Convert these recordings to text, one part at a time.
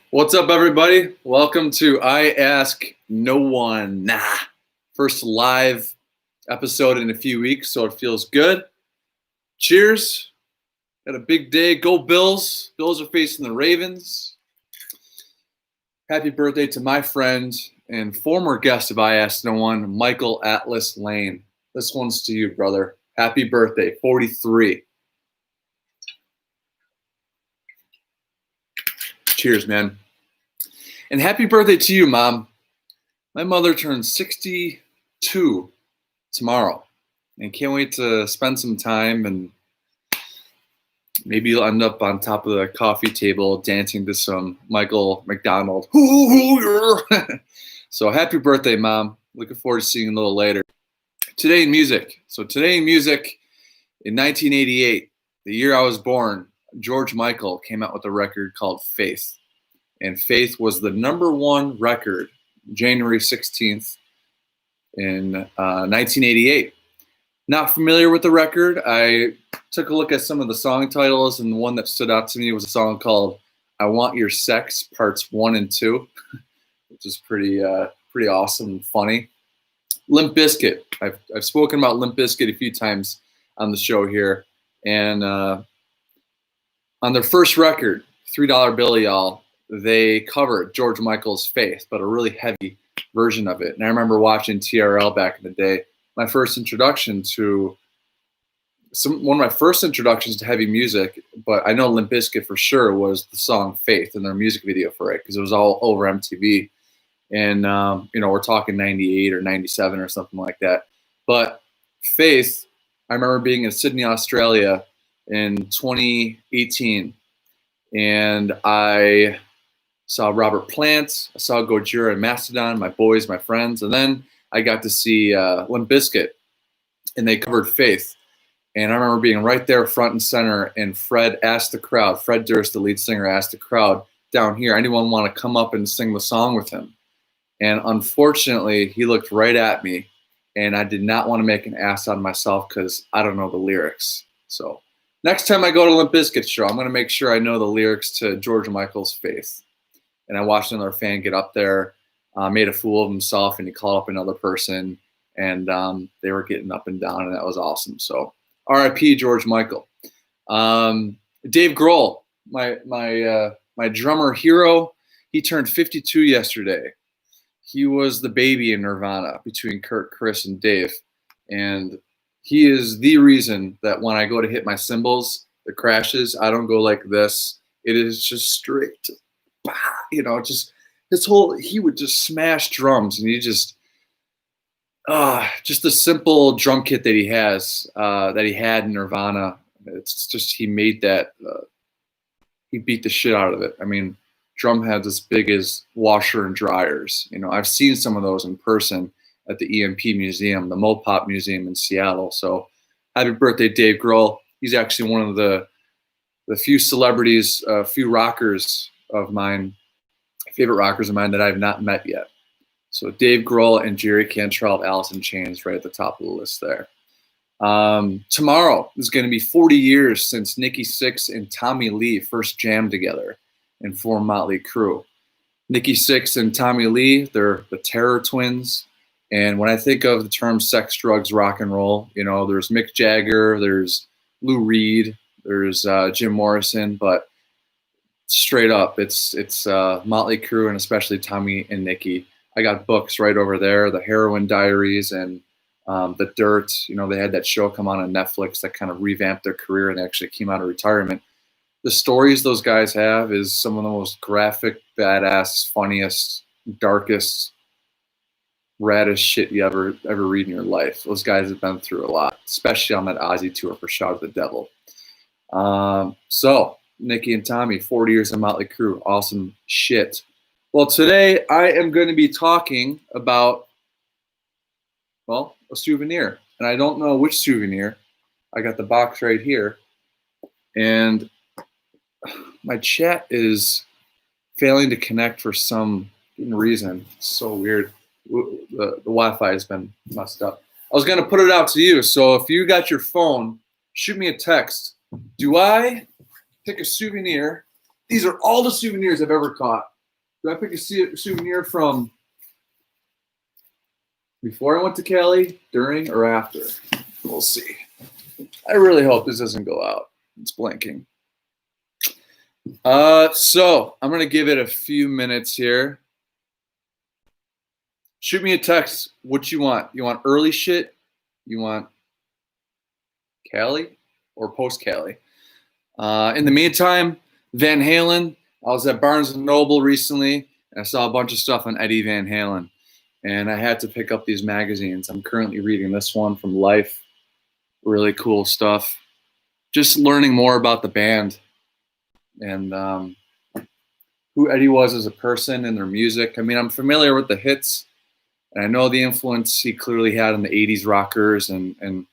What's up, everybody? Welcome to I Ask No One. First live episode in a few weeks, so it feels good. Cheers. Got a big day. Go Bills. Bills are facing the Ravens. Happy birthday to my friend and former guest of I Ask No One, Michael Atlas Lane. This one's to you, brother. Happy birthday, 43. Cheers, man. And happy birthday to you, Mom. My mother turns 62 tomorrow. And can't wait to spend some time, and maybe you'll end up on top of the coffee table dancing to some Michael McDonald. So happy birthday, Mom. Looking forward to seeing you a little later. Today in music. So today in music, in 1988, the year I was born, George Michael came out with a record called Faith. And Faith was the #1 record, January 16th in 1988. Not familiar with the record. I took a look at some of the song titles, and the one that stood out to me was a song called I Want Your Sex, Parts 1 and 2, which is pretty awesome and funny. Limp Bizkit. I've spoken about Limp Bizkit a few times on the show here. And on their first record, $3 Bill Y'all, they covered George Michael's Faith, but a really heavy version of it. And I remember watching TRL back in the day. My first introduction to one of my first introductions to heavy music, but I know Limp Bizkit for sure, was the song Faith and their music video for it, because it was all over MTV. And, we're talking 98 or 97 or something like that. But Faith, I remember being in Sydney, Australia in 2018, and I saw Robert Plant, I saw Gojira and Mastodon, my boys, my friends, and then I got to see Limp Bizkit, and they covered Faith. And I remember being right there front and center, and Fred Durst, the lead singer, asked the crowd down here, anyone want to come up and sing the song with him? And unfortunately, he looked right at me, and I did not want to make an ass out of myself because I don't know the lyrics. So next time I go to Limp Bizkit show, I'm going to make sure I know the lyrics to George Michael's Faith. And I watched another fan get up there, made a fool of himself, and he called up another person, and they were getting up and down, and that was awesome. So R.I.P. George Michael. Dave Grohl, my drummer hero, he turned 52 yesterday. He was the baby in Nirvana between Kurt, Chris, and Dave. And he is the reason that when I go to hit my cymbals, the crashes, I don't go like this. It is just straight, just he would just smash drums, and he just the simple drum kit that he has, that he had in Nirvana. It's just, he made that, he beat the shit out of it. I mean, drum heads as big as washer and dryers. I've seen some of those in person at the EMP Museum, the Mopop Museum in Seattle. So happy birthday, Dave Grohl. He's actually one of the few celebrities, few rockers of mine, favorite rockers of mine that I've not met yet. So Dave Grohl and Jerry Cantrell of Alice in Chains right at the top of the list there. Tomorrow is going to be 40 years since Nikki Sixx and Tommy Lee first jammed together and formed Mötley Crüe. Nikki Sixx and Tommy Lee, they're the Terror Twins. And when I think of the term sex, drugs, rock and roll, there's Mick Jagger, there's Lou Reed, there's Jim Morrison, but straight up, it's Mötley Crüe, and especially Tommy and Nikki. I got books right over there, the Heroin Diaries and The Dirt. They had that show come on Netflix that kind of revamped their career, and they actually came out of retirement. The stories those guys have is some of the most graphic, badass, funniest, darkest, raddest shit you ever read in your life. Those guys have been through a lot, especially on that Ozzy tour for Shout at the Devil. So Nikki and Tommy, 40 years of Mötley Crüe, awesome shit. Well, today I am going to be talking about, a souvenir. And I don't know which souvenir. I got the box right here. And my chat is failing to connect for some reason. It's so weird. The Wi-Fi has been messed up. I was going to put it out to you. So if you got your phone, shoot me a text. Do I pick a souvenir? These are all the souvenirs I've ever caught Do I pick a souvenir from before I went to Cali, during, or after? We'll see. I really hope this doesn't go out. It's blinking. So I'm going to give it a few minutes here. Shoot me a text. What you want? You want early shit? You want Cali or post Cali? In the meantime, Van Halen. I was at Barnes & Noble recently, and I saw a bunch of stuff on Eddie Van Halen, and I had to pick up these magazines. I'm currently reading this one from Life. Really cool stuff. Just learning more about the band and who Eddie was as a person and their music. I mean, I'm familiar with the hits, and I know the influence he clearly had on the 80s rockers and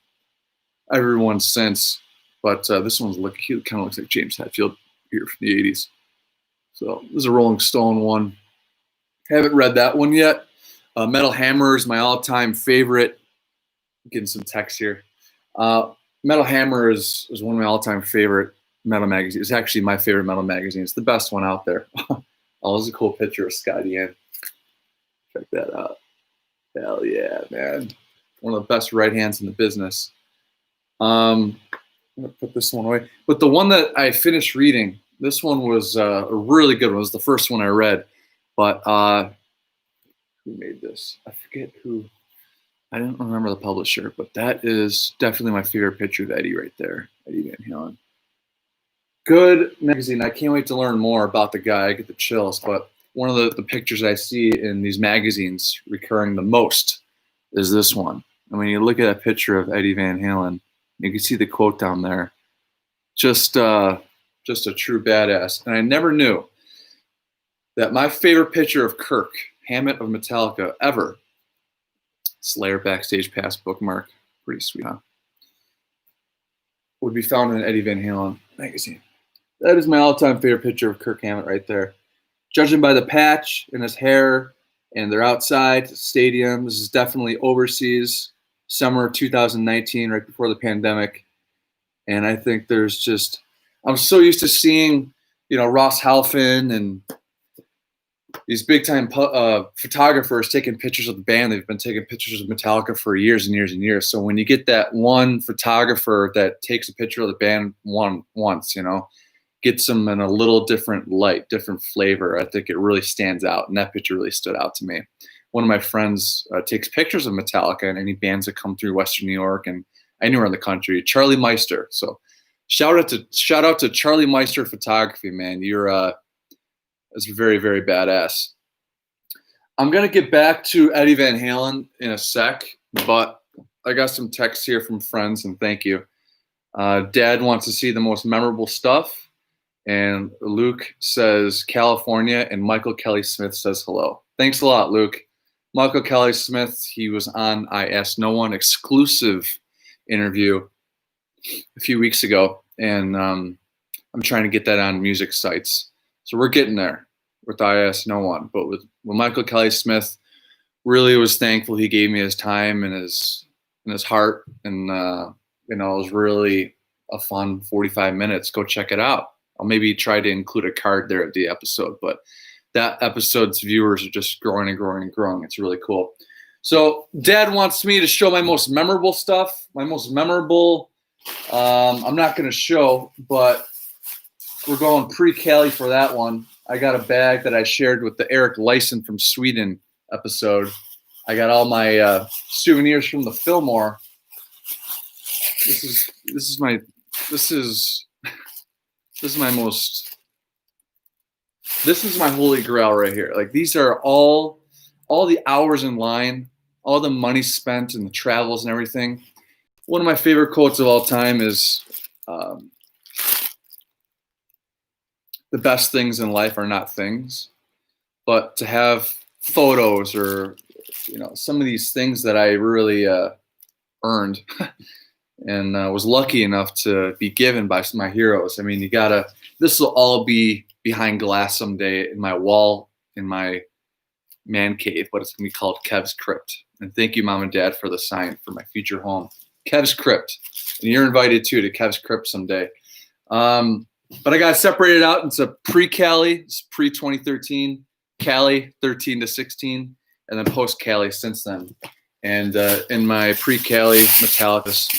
everyone since. But this one's he kind of looks like James Hetfield here from the 80s. So this is a Rolling Stone one. Haven't read that one yet. Metal Hammer is my all-time favorite. Getting some text here. Metal Hammer is one of my all-time favorite metal magazines. It's actually my favorite metal magazine. It's the best one out there. Oh, this is a cool picture of Scott Ian. Check that out. Hell yeah, man. One of the best right hands in the business. I'm going to put this one away. But the one that I finished reading, this one was a really good one. It was the first one I read. But who made this? I forget who. I don't remember the publisher, but that is definitely my favorite picture of Eddie right there. Eddie Van Halen. Good magazine. I can't wait to learn more about the guy. I get the chills. But one of the pictures I see in these magazines recurring the most is this one. And when you look at a picture of Eddie Van Halen, you can see the quote down there. Just a true badass. And I never knew that my favorite picture of Kirk Hammett of Metallica ever, Slayer Backstage Pass bookmark, pretty sweet, huh? Would be found in an Eddie Van Halen magazine. That is my all-time favorite picture of Kirk Hammett right there. Judging by the patch in his hair, and they're outside stadium. This is definitely overseas, summer 2019, right before the pandemic. And I think there's just, I'm so used to seeing, Ross Halfin and these big-time photographers taking pictures of the band. They've been taking pictures of Metallica for years and years and years. So when you get that one photographer that takes a picture of the band once, gets them in a little different light, different flavor, I think it really stands out. And that picture really stood out to me. One of my friends takes pictures of Metallica and any bands that come through Western New York and anywhere in the country. Charlie Meister. So shout out to Charlie Meister Photography, man. It's very, very badass. I'm going to get back to Eddie Van Halen in a sec, but I got some texts here from friends, and thank you. Dad wants to see the most memorable stuff, and Luke says California, and Michael Kelly Smith says hello. Thanks a lot, Luke. Michael Kelly Smith, he was on I Ask No One exclusive interview a few weeks ago, and I'm trying to get that on music sites. So we're getting there with I Ask No One. But with Michael Kelly Smith, really was thankful he gave me his time and his heart. And, it was really a fun 45 minutes. Go check it out. I'll maybe try to include a card there at the episode. But that episode's viewers are just growing and growing and growing. It's really cool. So Dad wants me to show my most memorable stuff. My most memorable, I'm not going to show, but we're going pre-Cali for that one. I got a bag that I shared with the Eric Lyson from Sweden episode. I got all my souvenirs from the Fillmore. This is my holy grail right here. Like, these are all the hours in line, all the money spent and the travels and everything. One of my favorite quotes of all time is, the best things in life are not things, but to have photos or, some of these things that I really earned and was lucky enough to be given by my heroes. I mean, this will all be behind glass someday in my wall in my man cave, but it's going to be called Kev's Crypt. And thank you, Mom and Dad, for the sign for my future home. Kev's Crypt. And you're invited too to Kev's Crypt someday. But I got separated out into pre-Cali, it's pre-2013, pre-Cali, 13 to 16, and then post-Cali since then. And in my pre-Cali Metallica's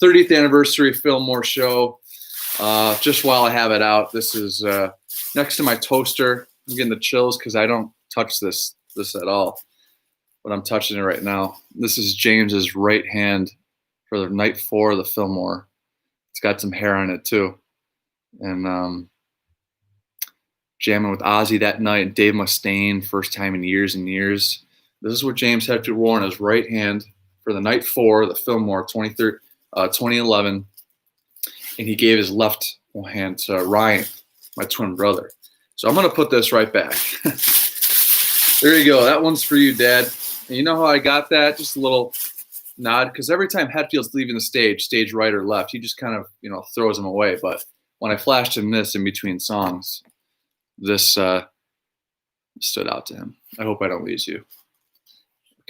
30th anniversary Fillmore show, just while I have it out, this is next to my toaster. I'm getting the chills because I don't touch this at all, but I'm touching it right now. This is James's right hand for the night 4 of the Fillmore. It's got some hair on it too. And jamming with Ozzy that night and Dave Mustaine, first time in years and years. This is what James Hetfield wore on his right hand for the night 4 of the Fillmore 2011. And he gave his left hand to Ryan, my twin brother. So I'm going to put this right back. There you go. That one's for you, Dad. And you know how I got that? Just a little nod. Because every time Hetfield's leaving the stage right or left, he just kind of, throws them away. But when I flashed him this in between songs, this stood out to him. I hope I don't lose you.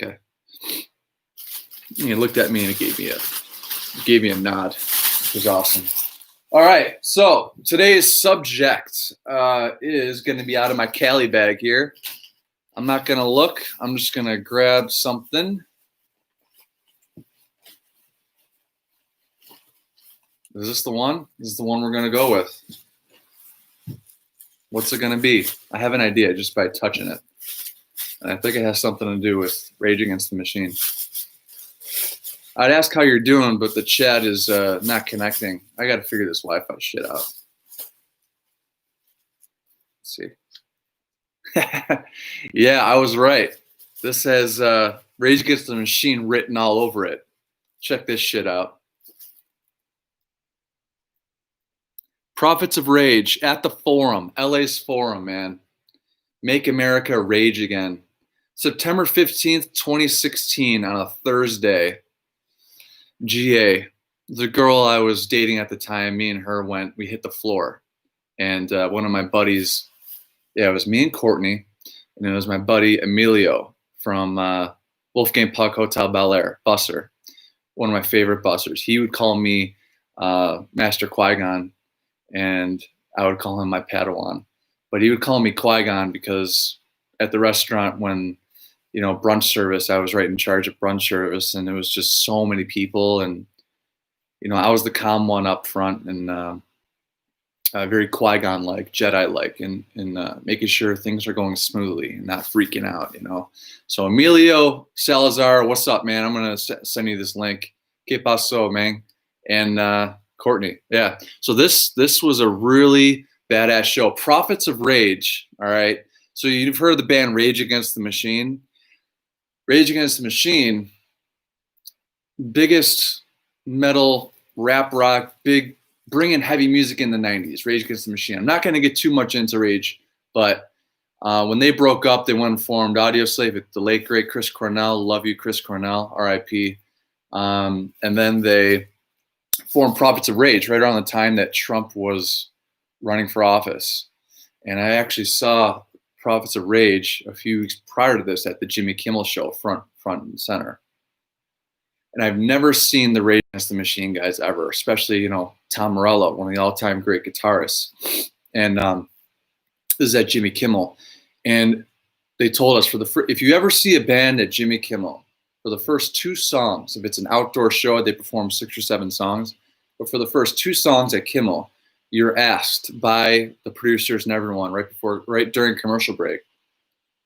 Okay. He looked at me and it gave me a nod. It was awesome. All right, so today's subject is going to be out of my Cali bag here. I'm not going to look. I'm just going to grab something. Is this the one? This is the one we're going to go with. What's it going to be? I have an idea just by touching it. And I think it has something to do with Rage Against the Machine. I'd ask how you're doing, but the chat is not connecting. I got to figure this Wi-Fi shit out. Let's see. Yeah, I was right. This has Rage Against the Machine written all over it. Check this shit out. Prophets of Rage at the Forum, LA's Forum, man. Make America Rage Again. September 15th, 2016 on a Thursday. GA, the girl I was dating at the time, me and her we hit the floor. And one of my buddies, it was me and Courtney, and it was my buddy Emilio from Wolfgang Puck Hotel Bel Air, busser, one of my favorite bussers. He would call me Master Qui-Gon, and I would call him my Padawan. But he would call me Qui-Gon because at the restaurant when brunch service, I was right in charge of brunch service, and there was just so many people, and I was the calm one up front, and very Qui-Gon-like, Jedi-like, in making sure things are going smoothly and not freaking out, So Emilio Salazar, what's up, man? I'm gonna send you this link. Que paso, man? And Courtney, yeah. So this was a really badass show. Prophets of Rage. All right. So you've heard of the band Rage Against the Machine. Rage Against the Machine, biggest metal, rap rock, bringing heavy music in the 90s, Rage Against the Machine. I'm not going to get too much into Rage, but when they broke up, they went and formed Audioslave with the late, great Chris Cornell. Love you, Chris Cornell, R.I.P. And then they formed Prophets of Rage right around the time that Trump was running for office. And I actually saw Prophets of Rage a few weeks prior to this at the Jimmy Kimmel show, front and center. And I've never seen the Rage Against the Machine guys ever, especially, Tom Morello, one of the all-time great guitarists. And this is at Jimmy Kimmel. And they told us if you ever see a band at Jimmy Kimmel, for the first 2 songs, if it's an outdoor show, they perform 6 or 7 songs. But for the first 2 songs at Kimmel, you're asked by the producers and everyone right during commercial break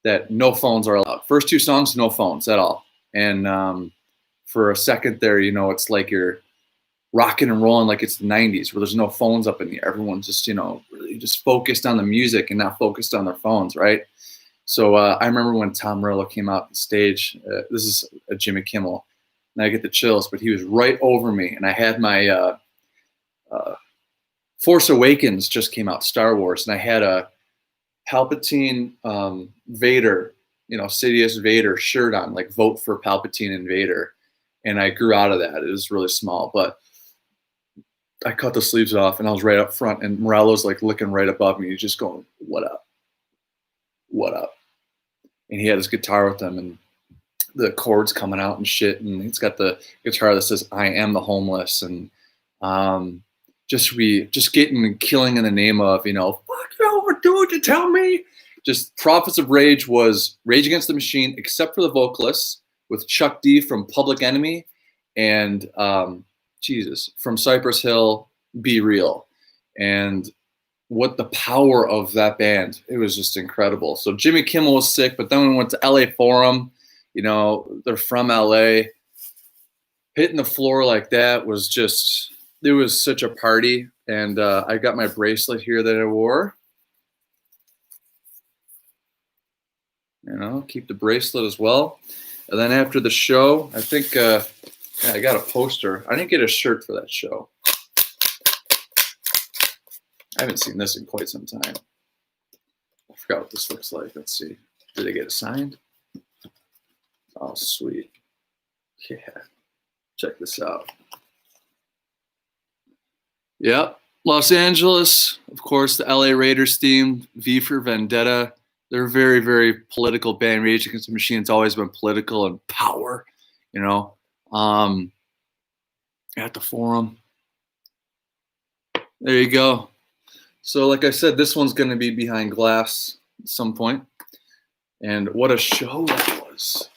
that no phones are allowed. First 2 songs, no phones at all. And for a second there, it's like you're rocking and rolling like it's the 90s where there's no phones up in the air. Everyone's just, really just focused on the music and not focused on their phones, right? So I remember when Tom Morello came out on stage, this is a Jimmy Kimmel, and I get the chills, but he was right over me, and I had my Force Awakens just came out, Star Wars, and I had a Palpatine Vader, Sidious Vader shirt on, like vote for Palpatine and Vader, and I grew out of that. It was really small, but I cut the sleeves off, and I was right up front, and Morello's like looking right above me. He's just going, "What up? What up?" And he had his guitar with him, and the chords coming out and shit, and he's got the guitar that says "I am the homeless," and just getting and killing in the name of, fuck you over, dude, you tell me, just Prophets of Rage was Rage Against the Machine, except for the vocalists, with Chuck D from Public Enemy and from Cypress Hill, Be Real. And what the power of that band, it was just incredible. So Jimmy Kimmel was sick, but then we went to LA Forum, you know, they're from LA. Hitting the floor like that was just, it was such a party. And I got my bracelet here that I wore. You know, keep the bracelet as well. And then after the show, I think I got a poster. I didn't get a shirt for that show. I haven't seen this in quite some time. I forgot what this looks like. Let's see. Did I get it signed? Oh, sweet. Yeah. Check this out. Yep. Los Angeles, of course, the LA Raiders theme, V for Vendetta. They're a very, very political band. Rage Against the Machine, it's always been political and power, you know. At the Forum. There you go. So like I said, this one's going to be behind glass at some point. And what a show that was.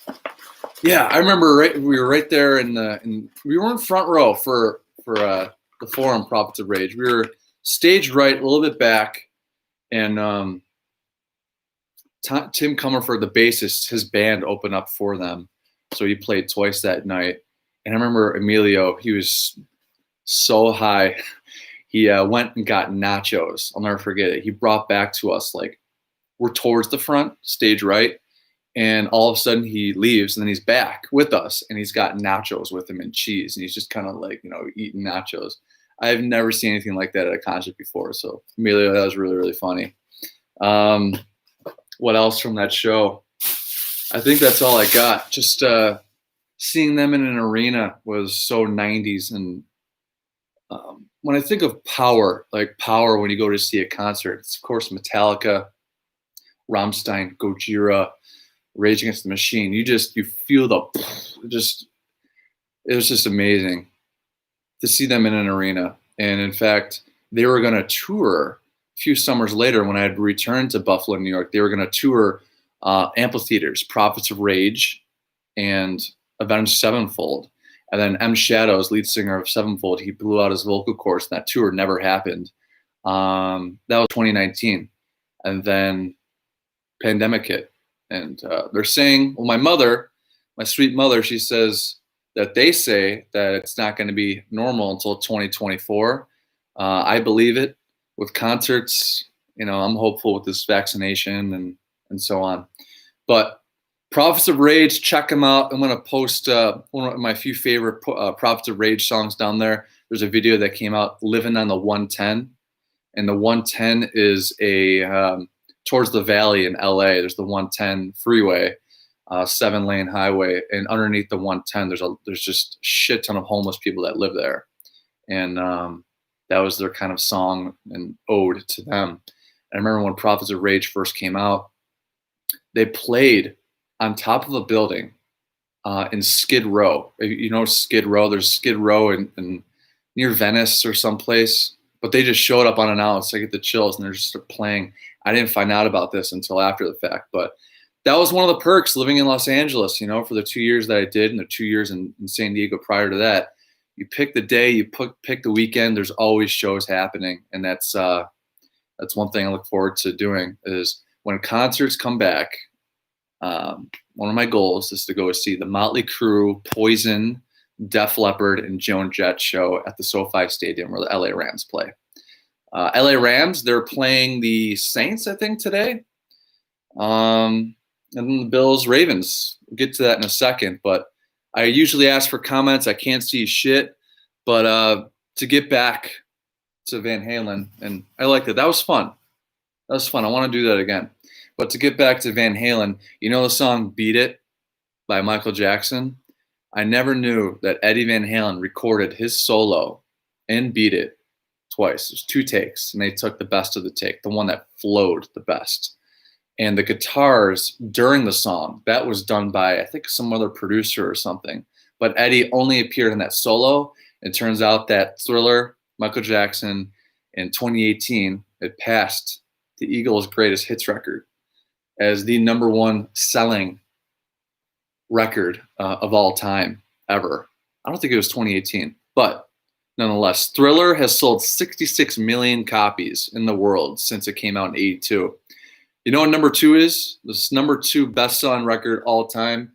Yeah, I remember we were right there we were in front row for the Forum Prophets of Rage. We were staged right, a little bit back, and Tim Comerford, the bassist, his band opened up for them. So he played twice that night. And I remember Emilio, he was so high. He went and got nachos. I'll never forget it. He brought back to us, like, we're towards the front, stage right. And all of a sudden he leaves and then he's back with us and he's got nachos with him and cheese. And he's just kind of like, you know, eating nachos. I've never seen anything like that at a concert before. So Emilio, that was really, really funny. What else from that show? I think that's all I got. Just seeing them in an arena was so 90s. And when I think of power, like power when you go to see a concert, it's of course Metallica, Rammstein, Gojira, Rage Against the Machine. You feel it was just amazing to see them in an arena. And in fact, they were going to tour a few summers later when I had returned to Buffalo, New York. They were going to tour amphitheaters, Prophets of Rage and Avenged Sevenfold. And then M. Shadows, lead singer of Sevenfold, he blew out his vocal cords, and that tour never happened. That was 2019. And then pandemic hit. And they're saying, well, my sweet mother, she says that they say that it's not going to be normal until 2024. I believe it. With concerts, you know, I'm hopeful with this vaccination and so on. But Prophets of Rage, check them out. I'm going to post one of my few favorite Prophets of Rage songs down there. There's a video that came out, Living on the 110. And the 110 is towards the valley in LA. There's the 110 freeway, 7-lane highway. And underneath the 110, there's just a shit ton of homeless people that live there. And that was their kind of song and ode to them. I remember when Prophets of Rage first came out, they played on top of a building in Skid Row. You know Skid Row? There's Skid Row in near Venice or someplace. But they just showed up unannounced. I get the chills, and they're just playing. I didn't find out about this until after the fact. But that was one of the perks living in Los Angeles, you know, for the 2 years that I did and the 2 years in San Diego prior to that. You pick the day, you pick the weekend, there's always shows happening. And that's one thing I look forward to doing is when concerts come back, one of my goals is to go see the Mötley Crüe, Poison, Def Leppard, and Joan Jett show at the SoFi Stadium where the LA Rams play. LA Rams, they're playing the Saints, I think, today. And then the Bills, Ravens. We'll get to that in a second. But I usually ask for comments. I can't see shit. But to get back to Van Halen, and I liked it. That was fun. I want to do that again. But to get back to Van Halen, you know the song Beat It by Michael Jackson? I never knew that Eddie Van Halen recorded his solo in Beat It twice. There's 2 takes, and they took the best of the take, the one that flowed the best. And the guitars during the song, that was done by, I think, some other producer or something. But Eddie only appeared in that solo. It turns out that Thriller, Michael Jackson, in 2018, it passed the Eagles' greatest hits record. as the #1 selling record of all time ever. I don't think it was 2018, but nonetheless, Thriller has sold 66 million copies in the world since it came out in '82. You know what #2 is? This #2 best-selling record all time.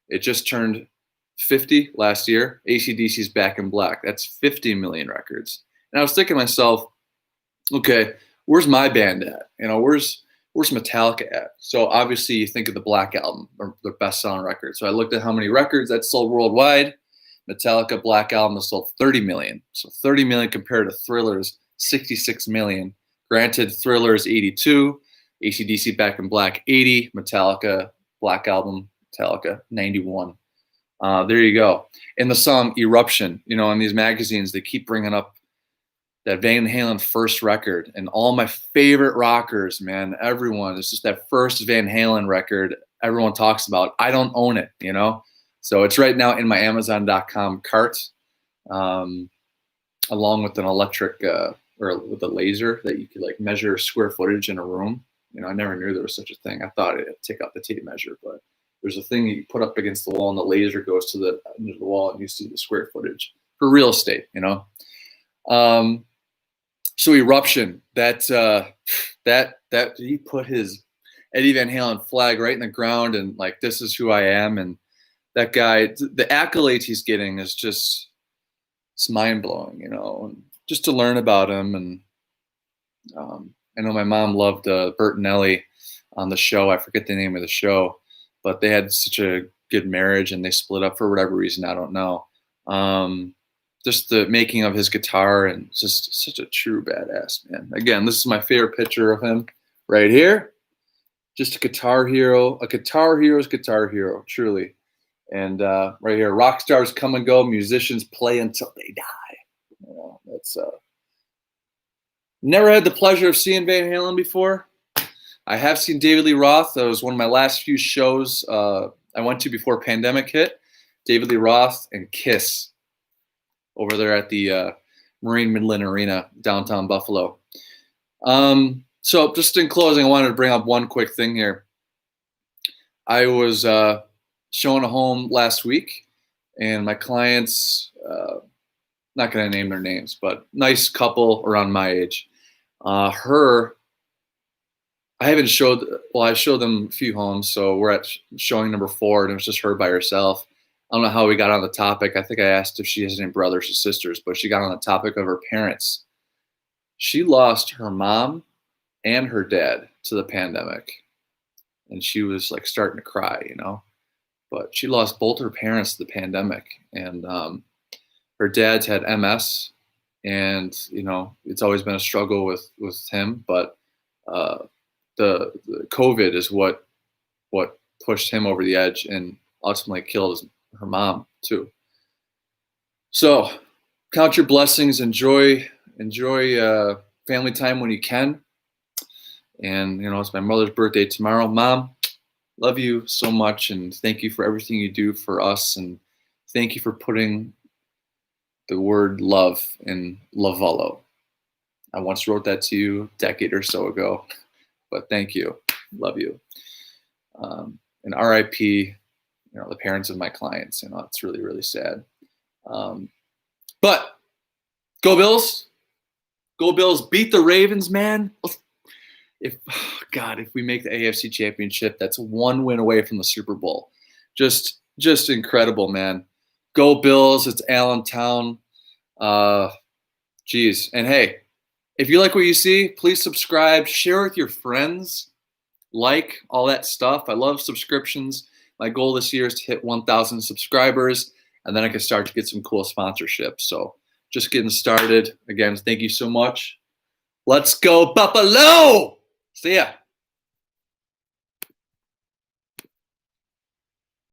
It just turned 50 last year. AC/DC's Back in Black. That's 50 million records. And I was thinking to myself, okay, where's my band at? You know, where's Metallica at? So obviously you think of the Black Album, or their best-selling record. So I looked at how many records that sold worldwide. Metallica Black Album has sold 30 million. So 30 million compared to Thriller's 66 million. Granted, Thriller's 82, AC/DC Back in Black 80, Metallica Black Album, Metallica 91. There you go. In the song Eruption, you know, in these magazines, they keep bringing up that Van Halen first record, and all my favorite rockers, man, everyone, it's just that first Van Halen record everyone talks about. I don't own it, you know? So it's right now in my Amazon.com cart, along with an electric, or with a laser that you could like measure square footage in a room. You know, I never knew there was such a thing. I thought it'd take out the tape measure, but there's a thing that you put up against the wall and the laser goes to the end of the wall and you see the square footage for real estate, you know? So Eruption, that he put his Eddie Van Halen flag right in the ground and like, this is who I am. And that guy, the accolades he's getting is just, it's mind blowing, you know, and just to learn about him. And I know my mom loved Bert and Ellie on the show. I forget the name of the show, but they had such a good marriage and they split up for whatever reason. I don't know. Just the making of his guitar and just such a true badass, man. Again, this is my favorite picture of him right here. Just a guitar hero, a guitar hero's guitar hero, truly. And right here, rock stars come and go, musicians play until they die. You know, that's never had the pleasure of seeing Van Halen before. I have seen David Lee Roth. That was one of my last few shows I went to before pandemic hit. David Lee Roth and Kiss over there at the Marine Midland Arena, downtown Buffalo. So just in closing, I wanted to bring up one quick thing here. I was showing a home last week, and my clients, not going to name their names, but nice couple around my age. I showed them a few homes, so we're at showing number 4, and it was just her by herself. I don't know how we got on the topic. I think I asked if she has any brothers or sisters, but she got on the topic of her parents. She lost her mom and her dad to the pandemic, and she was like starting to cry, you know. But she lost both her parents to the pandemic, and her dad's had MS, and you know it's always been a struggle with him. But the COVID is what pushed him over the edge and ultimately killed her mom too. So count your blessings, enjoy family time when you can. And you know, it's my mother's birthday tomorrow. Mom, love you so much, and thank you for everything you do for us, and thank you for putting the word love in Lavallo. I once wrote that to you a decade or so ago, but thank you, love you. And RIP, you know, the parents of my clients. You know, it's really, really sad. But go Bills, go Bills, beat the Ravens, man. If we make the AFC Championship, that's one win away from the Super Bowl. Just incredible, man. Go Bills. It's Allentown. Geez. And hey, if you like what you see, please subscribe, share with your friends, like all that stuff. I love subscriptions. My goal this year is to hit 1,000 subscribers, and then I can start to get some cool sponsorships. So just getting started. Again, thank you so much. Let's go Buffalo! See ya.